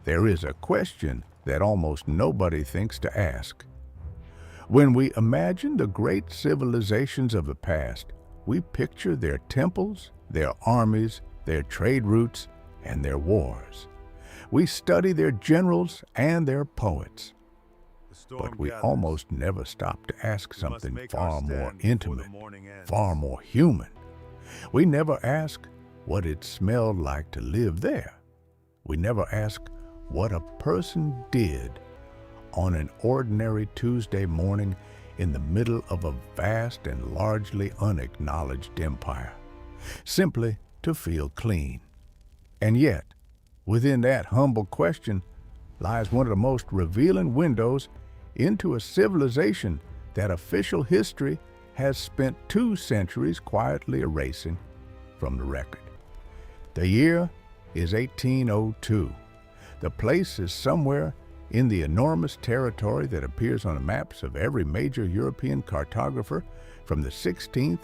there is a question that almost nobody thinks to ask. When we imagine the great civilizations of the past, we picture their temples, their armies, their trade routes, and their wars. We study their generals and their poets. But we almost never stop to ask something far more intimate, far more human. We never ask what it smelled like to live there. We never ask what a person did on an ordinary Tuesday morning in the middle of a vast and largely unacknowledged empire, simply to feel clean. And yet, within that humble question lies one of the most revealing windows into a civilization that official history has spent 2 centuries quietly erasing from the record. The year is 1802. The place is somewhere in the enormous territory that appears on the maps of every major European cartographer from the 16th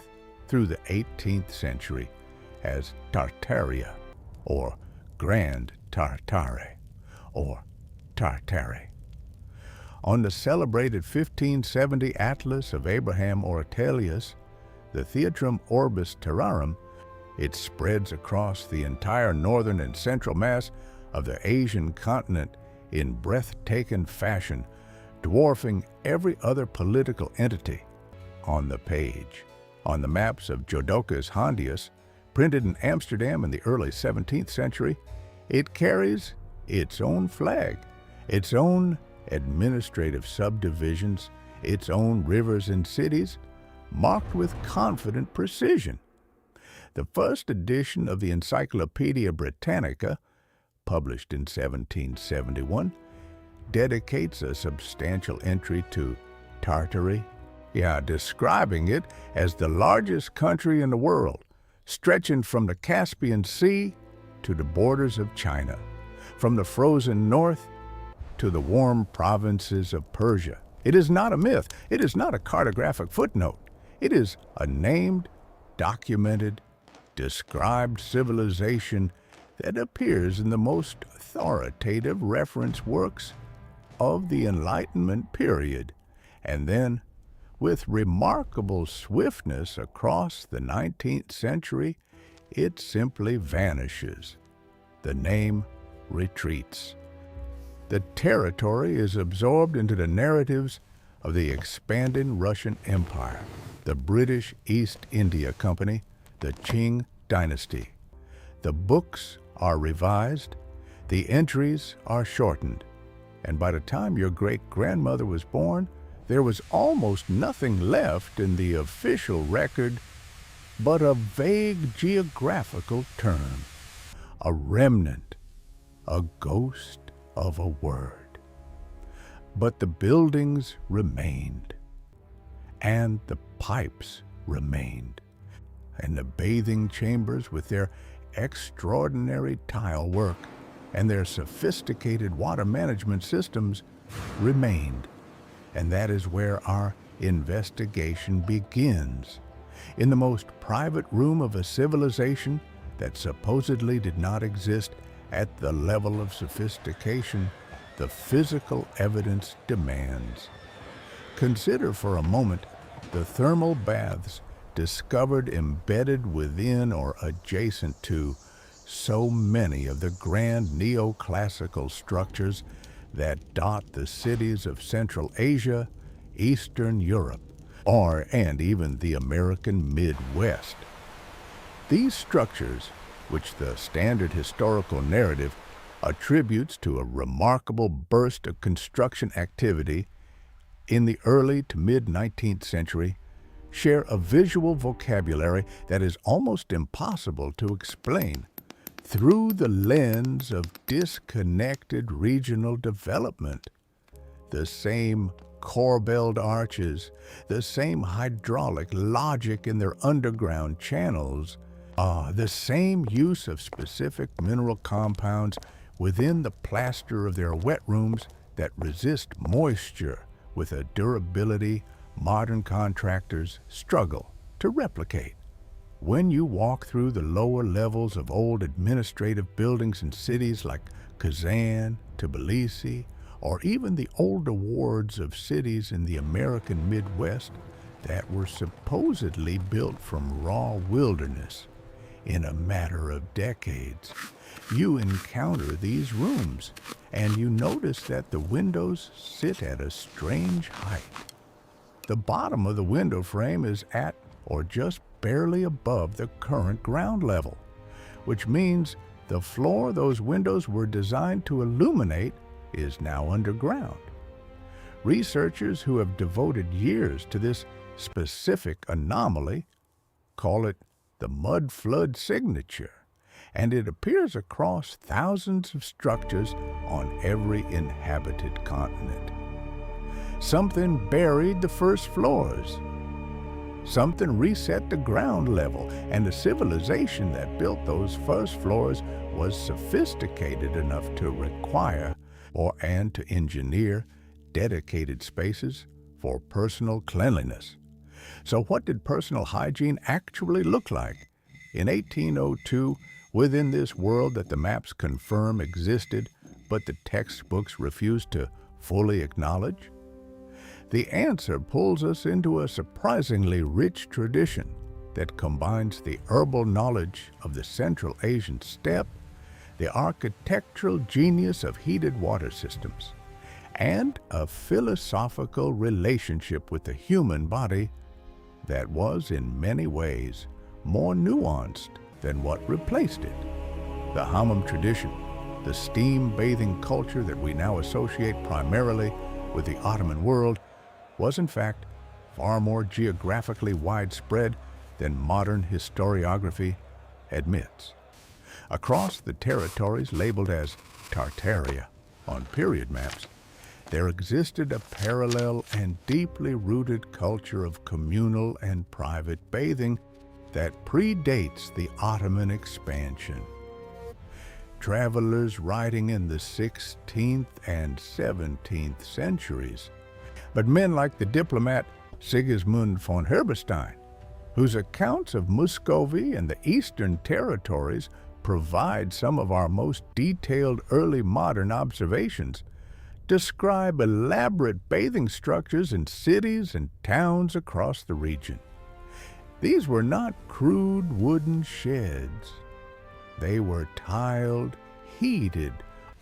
through the 18th century as Tartaria, or Grand Tartare, or Tartare. On the celebrated 1570 Atlas of Abraham Ortelius, the Theatrum Orbis Terrarum, it spreads across the entire northern and central mass of the Asian continent in breathtaking fashion, dwarfing every other political entity on the page. On the maps of Jodocus Hondius, printed in Amsterdam in the early 17th century, it carries its own flag, its own administrative subdivisions, its own rivers and cities, marked with confident precision. The first edition of the Encyclopedia Britannica, published in 1771, dedicates a substantial entry to Tartary, describing it as the largest country in the world, stretching from the Caspian Sea to the borders of China, from the frozen north to the warm provinces of Persia. It is not a myth. It is not a cartographic footnote. It is a named, documented, described civilization that appears in the most authoritative reference works of the Enlightenment period, and then, with remarkable swiftness across the 19th century, it simply vanishes. The name retreats. The territory is absorbed into the narratives of the expanding Russian Empire, the British East India Company, the Qing dynasty. The books are revised, the entries are shortened, and by the time your great-grandmother was born, there was almost nothing left in the official record but a vague geographical term, a remnant, a ghost of a word. But the buildings remained, and the pipes remained, and the bathing chambers with their extraordinary tile work and their sophisticated water management systems remained. And that is where our investigation begins, in the most private room of a civilization that supposedly did not exist at the level of sophistication the physical evidence demands. Consider for a moment the thermal baths discovered embedded within or adjacent to so many of the grand neoclassical structures that dot the cities of Central Asia, Eastern Europe, and even the American Midwest. These structures, which the standard historical narrative attributes to a remarkable burst of construction activity in the early to mid-19th century, share a visual vocabulary that is almost impossible to explain through the lens of disconnected regional development. The same corbelled arches, the same hydraulic logic in their underground channels, the same use of specific mineral compounds within the plaster of their wet rooms that resist moisture with a durability modern contractors struggle to replicate. When you walk through the lower levels of old administrative buildings in cities like Kazan, Tbilisi, or even the older wards of cities in the American Midwest that were supposedly built from raw wilderness. In a matter of decades, you encounter these rooms, and you notice that the windows sit at a strange height. The bottom of the window frame is at or just barely above the current ground level, which means the floor those windows were designed to illuminate is now underground. Researchers who have devoted years to this specific anomaly call it the mud flood signature, and it appears across thousands of structures on every inhabited continent. Something buried the first floors. Something reset the ground level, and the civilization that built those first floors was sophisticated enough to require and to engineer dedicated spaces for personal cleanliness. So what did personal hygiene actually look like? In 1802, within this world that the maps confirm existed, but the textbooks refused to fully acknowledge? The answer pulls us into a surprisingly rich tradition that combines the herbal knowledge of the Central Asian steppe, the architectural genius of heated water systems, and a philosophical relationship with the human body that was in many ways more nuanced than what replaced it. The hammam tradition, the steam bathing culture that we now associate primarily with the Ottoman world, was in fact far more geographically widespread than modern historiography admits. Across the territories labeled as Tartaria on period maps, there existed a parallel and deeply rooted culture of communal and private bathing that predates the Ottoman expansion. Travelers writing in the 16th and 17th centuries, but men like the diplomat Sigismund von Herberstein, whose accounts of Muscovy and the Eastern Territories provide some of our most detailed early modern observations, describe elaborate bathing structures in cities and towns across the region. These were not crude wooden sheds. They were tiled, heated,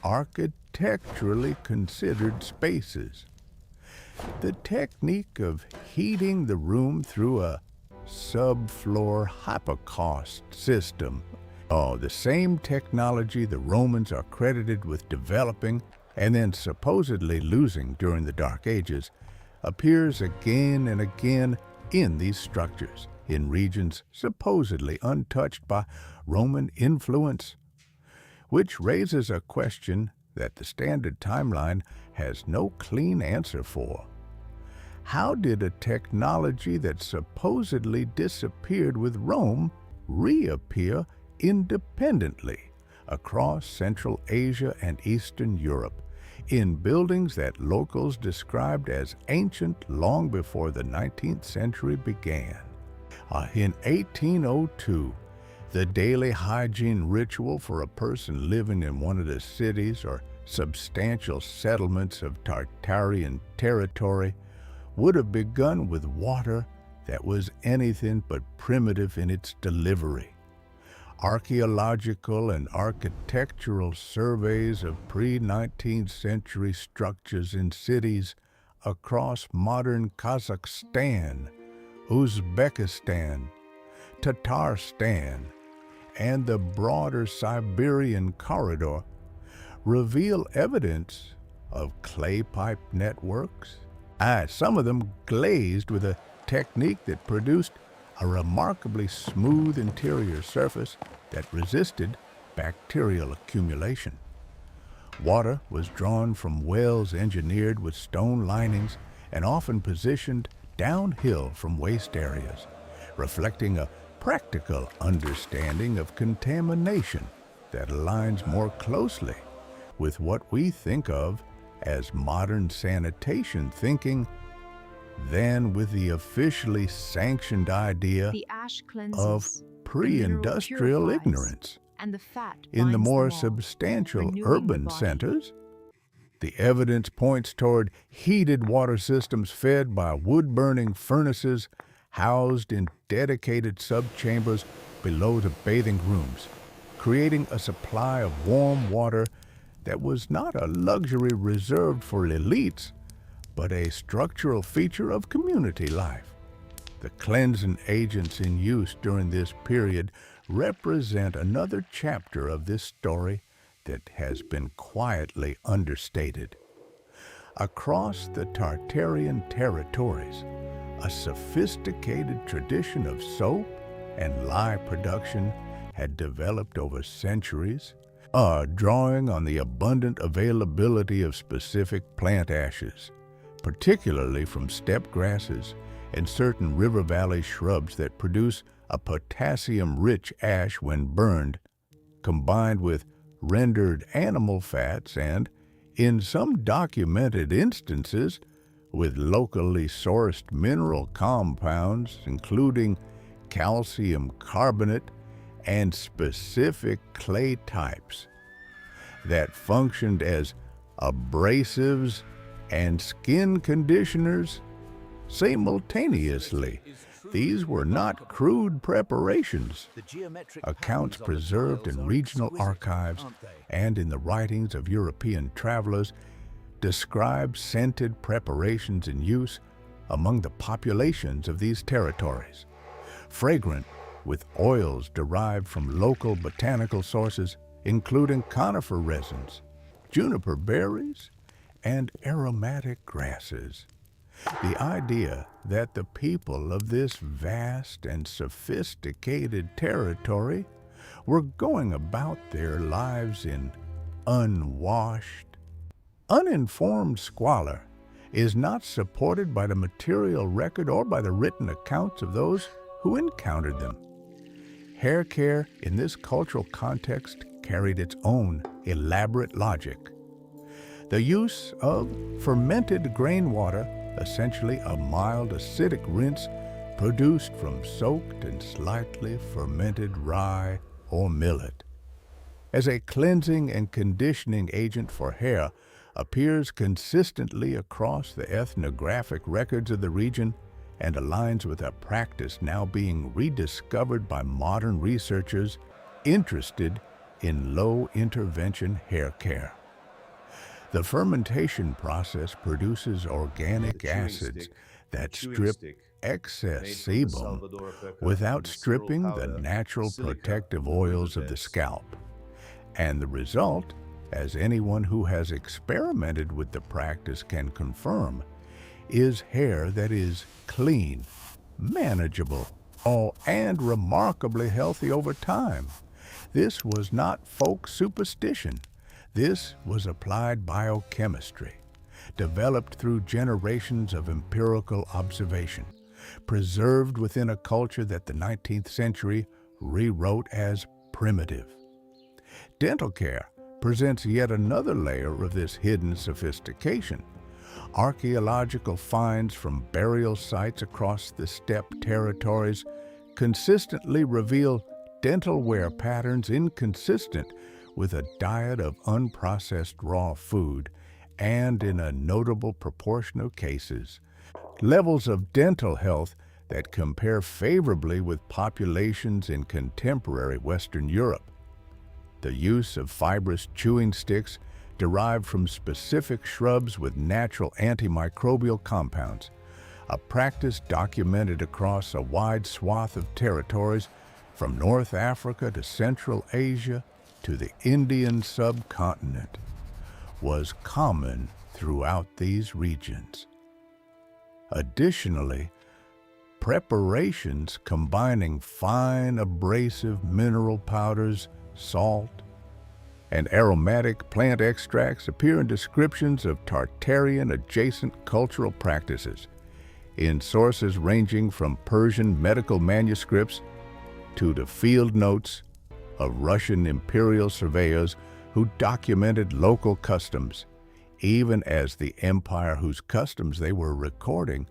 architecturally considered spaces. The technique of heating the room through a subfloor hypocaust system, the same technology the Romans are credited with developing and then supposedly losing during the Dark Ages, appears again and again in these structures, in regions supposedly untouched by Roman influence, which raises a question that the standard timeline has no clean answer for. How did a technology that supposedly disappeared with Rome reappear independently across Central Asia and Eastern Europe, in buildings that locals described as ancient long before the 19th century began? In 1802, the daily hygiene ritual for a person living in one of the cities or substantial settlements of Tartarian territory would have begun with water that was anything but primitive in its delivery. Archaeological and architectural surveys of pre-19th century structures in cities across modern Kazakhstan, Uzbekistan, Tatarstan, and the broader Siberian corridor reveal evidence of clay pipe networks, some of them glazed with a technique that produced a remarkably smooth interior surface that resisted bacterial accumulation. Water was drawn from wells engineered with stone linings and often positioned downhill from waste areas, reflecting a practical understanding of contamination that aligns more closely with what we think of as modern sanitation thinking than with the officially sanctioned idea of pre-industrial ignorance. And the fat in the binds more them all, substantial renewing the urban body. centers, The evidence points toward heated water systems fed by wood-burning furnaces housed in dedicated subchambers below the bathing rooms, creating a supply of warm water that was not a luxury reserved for elites, but a structural feature of community life. The cleansing agents in use during this period represent another chapter of this story that has been quietly understated. Across the Tartarian territories, a sophisticated tradition of soap and lye production had developed over centuries, drawing on the abundant availability of specific plant ashes, particularly from steppe grasses and certain river valley shrubs that produce a potassium-rich ash when burned, combined with rendered animal fats and, in some documented instances, with locally sourced mineral compounds, including calcium carbonate and specific clay types that functioned as abrasives and skin conditioners simultaneously. These were not crude preparations. Accounts preserved in regional archives and in the writings of European travelers describe scented preparations in use among the populations of these territories. Fragrant, with oils derived from local botanical sources, including conifer resins, juniper berries, and aromatic grasses. The idea that the people of this vast and sophisticated territory were going about their lives in unwashed, uninformed squalor is not supported by the material record or by the written accounts of those who encountered them. Hair care in this cultural context carried its own elaborate logic. The use of fermented grain water, essentially a mild acidic rinse produced from soaked and slightly fermented rye or millet, as a cleansing and conditioning agent for hair, appears consistently across the ethnographic records of the region and aligns with a practice now being rediscovered by modern researchers interested in low-intervention hair care. The fermentation process produces organic acids that strip excess sebum without stripping the natural protective oils of the scalp. And the result, as anyone who has experimented with the practice can confirm, is hair that is clean, manageable, and remarkably healthy over time. This was not folk superstition. This was applied biochemistry, developed through generations of empirical observation, preserved within a culture that the 19th century rewrote as primitive. Dental care presents yet another layer of this hidden sophistication. Archaeological finds from burial sites across the steppe territories consistently reveal dentalware patterns inconsistent with a diet of unprocessed raw food, and in a notable proportion of cases, levels of dental health that compare favorably with populations in contemporary Western Europe. The use of fibrous chewing sticks derived from specific shrubs with natural antimicrobial compounds, a practice documented across a wide swath of territories from North Africa to Central Asia to the Indian subcontinent, was common throughout these regions. Additionally, preparations combining fine abrasive mineral powders, salt, and aromatic plant extracts appear in descriptions of Tartarian adjacent cultural practices, in sources ranging from Persian medical manuscripts to the field notes of Russian imperial surveyors who documented local customs, even as the empire whose customs they were recording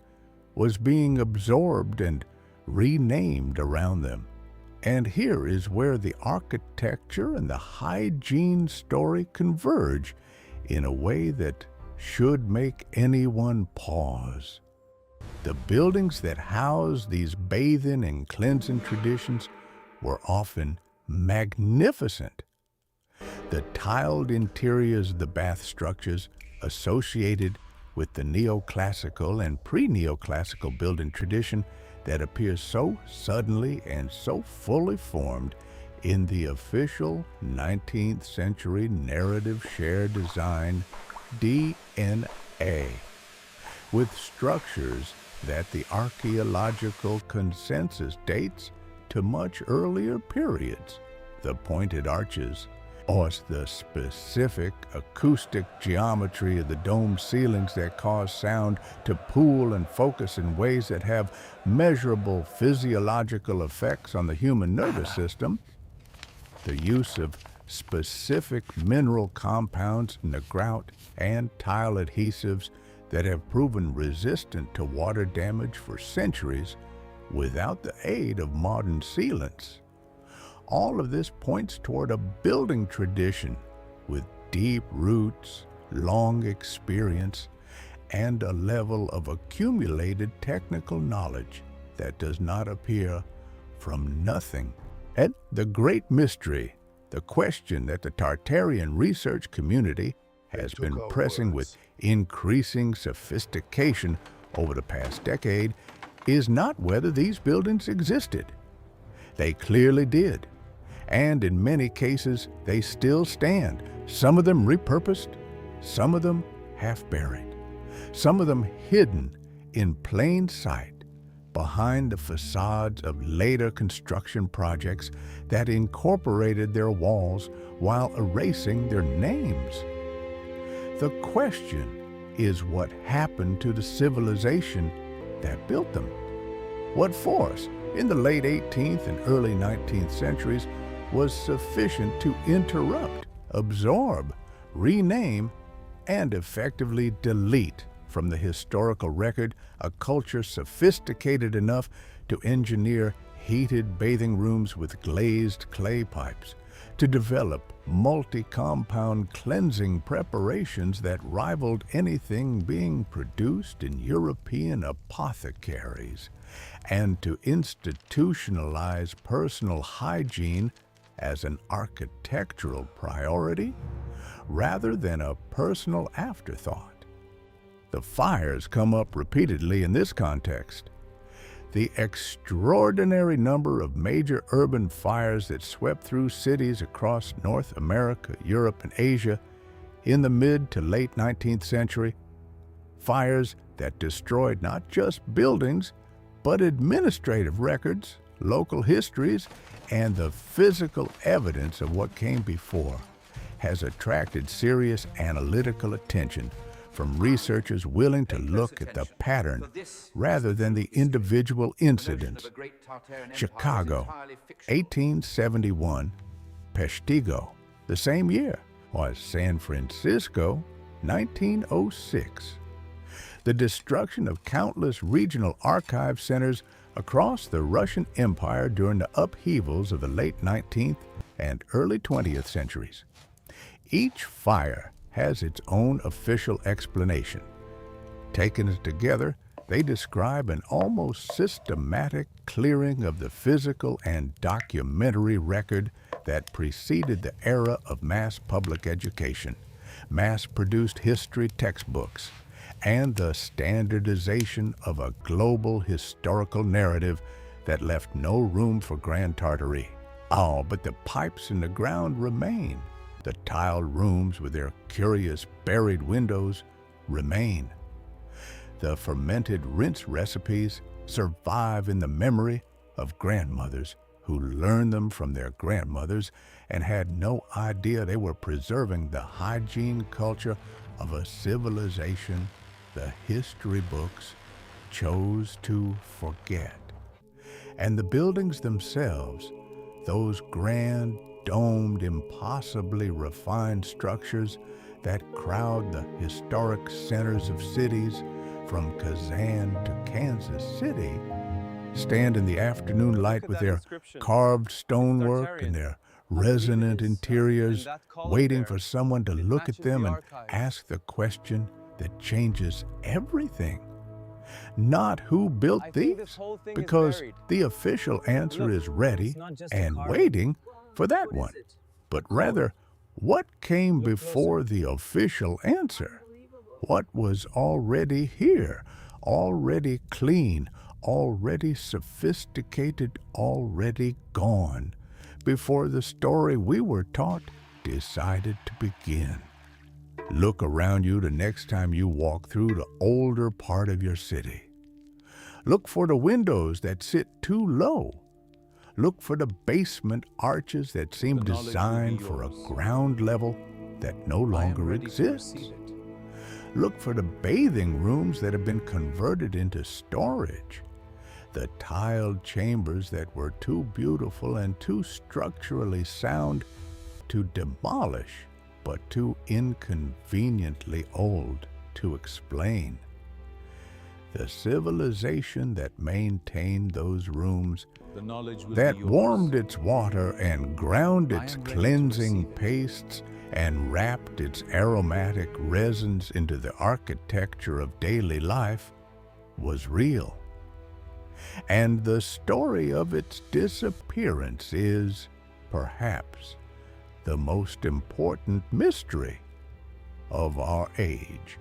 was being absorbed and renamed around them. And here is where the architecture and the hygiene story converge in a way that should make anyone pause. The buildings that housed these bathing and cleansing traditions were often magnificent. The tiled interiors of the bath structures associated with the neoclassical and pre-neoclassical building tradition that appears so suddenly and so fully formed in the official 19th century narrative shared design DNA, with structures that the archaeological consensus dates to much earlier periods. The pointed arches, or the specific acoustic geometry of the dome ceilings that cause sound to pool and focus in ways that have measurable physiological effects on the human nervous system, the use of specific mineral compounds in the grout and tile adhesives that have proven resistant to water damage for centuries without the aid of modern sealants. All of this points toward a building tradition with deep roots, long experience, and a level of accumulated technical knowledge that does not appear from nothing. And the great mystery, the question that the Tartarian research community has been pressing with increasing sophistication over the past decade, is not whether these buildings existed. They clearly did. And in many cases, they still stand, some of them repurposed, some of them half buried, some of them hidden in plain sight behind the facades of later construction projects that incorporated their walls while erasing their names. The question is what happened to the civilization that built them. What force in the late 18th and early 19th centuries was sufficient to interrupt, absorb, rename, and effectively delete from the historical record a culture sophisticated enough to engineer heated bathing rooms with glazed clay pipes, to develop multi-compound cleansing preparations that rivaled anything being produced in European apothecaries, and to institutionalize personal hygiene as an architectural priority rather than a personal afterthought. The fires come up repeatedly in this context. The extraordinary number of major urban fires that swept through cities across North America, Europe, and Asia in the mid to late 19th century, fires that destroyed not just buildings, but administrative records, local histories, and the physical evidence of what came before, has attracted serious analytical attention from researchers willing to look at the pattern rather than the individual incidents. Chicago, 1871, Peshtigo, the same year, was San Francisco, 1906. The destruction of countless regional archive centers across the Russian Empire during the upheavals of the late 19th and early 20th centuries. Each fire has its own official explanation. Taken together, they describe an almost systematic clearing of the physical and documentary record that preceded the era of mass public education, mass-produced history textbooks, and the standardization of a global historical narrative that left no room for Grand Tartary. Oh, but the pipes in the ground remain. The tiled rooms with their curious buried windows remain. The fermented rinse recipes survive in the memory of grandmothers who learned them from their grandmothers and had no idea they were preserving the hygiene culture of a civilization the history books chose to forget. And the buildings themselves, those grand, domed, impossibly refined structures that crowd the historic centers of cities from Kazan to Kansas City, stand in the afternoon light with their carved stonework and their resonant interiors, that column waiting there, for someone to it look at matches them the and archives. ask the question that changes everything. Not who built I think this these, whole thing is because buried. the official answer Look, is ready It's not just a and carving. waiting for that What is one, it? but rather what came Look before closer. the official answer. What was already here, already clean, already sophisticated, already gone, before the story we were taught decided to begin. Look around you the next time you walk through the older part of your city. Look for the windows that sit too low. Look for the basement arches that seem The knowledge will be designed for a yours. ground level that no I am longer ready to exists. receive it. Look for the bathing rooms that have been converted into storage. The tiled chambers that were too beautiful and too structurally sound to demolish, but too inconveniently old to explain. The civilization that maintained those rooms, The knowledge will that be yours. warmed its water and ground I its am ready to cleansing receive it. pastes and wrapped its aromatic resins into the architecture of daily life, was real. And the story of its disappearance is, perhaps, the most important mystery of our age.